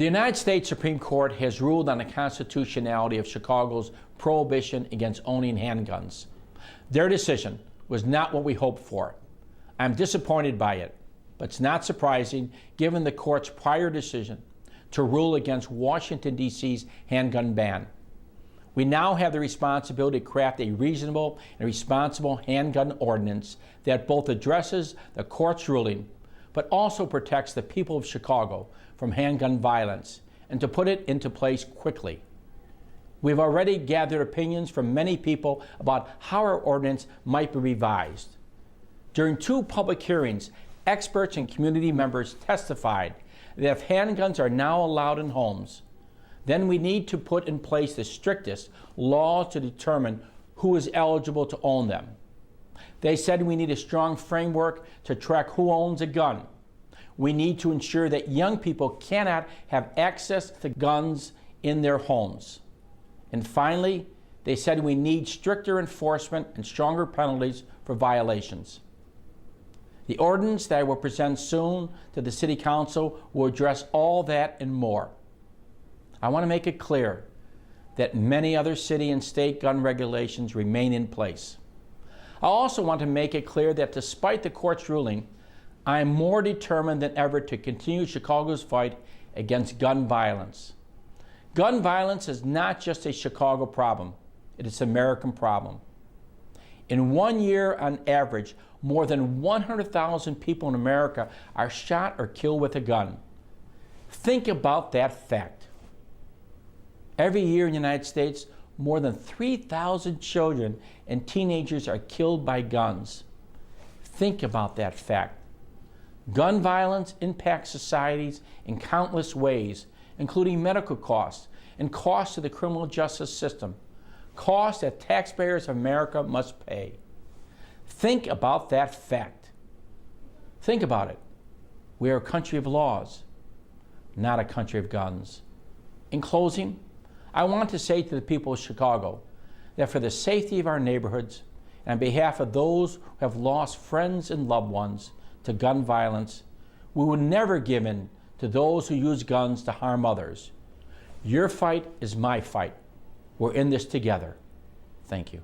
The United States Supreme Court has ruled on the constitutionality of Chicago's prohibition against owning handguns. Their decision was not what we hoped for. I'm disappointed by it, but it's not surprising given the court's prior decision to rule against Washington, D.C.'s handgun ban. We now have the responsibility to craft a reasonable and responsible handgun ordinance that both addresses the court's ruling but also protects the people of Chicago from handgun violence, and to put it into place quickly. We've already gathered opinions from many people about how our ordinance might be revised. During 2 public hearings, experts and community members testified that if handguns are now allowed in homes, then we need to put in place the strictest laws to determine who is eligible to own them. They said we need a strong framework to track who owns a gun. We need to ensure that young people cannot have access to guns in their homes. And finally, they said we need stricter enforcement and stronger penalties for violations. The ordinance that I will present soon to the City Council will address all that and more. I want to make it clear that many other city and state gun regulations remain in place. I also want to make it clear that despite the court's ruling, I am more determined than ever to continue Chicago's fight against gun violence. Gun violence is not just a Chicago problem, it is an American problem. In 1 year, on average, more than 100,000 people in America are shot or killed with a gun. Think about that fact. Every year in the United States, more than 3,000 children and teenagers are killed by guns. Think about that fact. Gun violence impacts societies in countless ways, including medical costs and costs to the criminal justice system, costs that taxpayers of America must pay. Think about that fact. Think about it. We are a country of laws, not a country of guns. In closing, I want to say to the people of Chicago that for the safety of our neighborhoods and on behalf of those who have lost friends and loved ones to gun violence, we will never give in to those who use guns to harm others. Your fight is my fight. We're in this together. Thank you.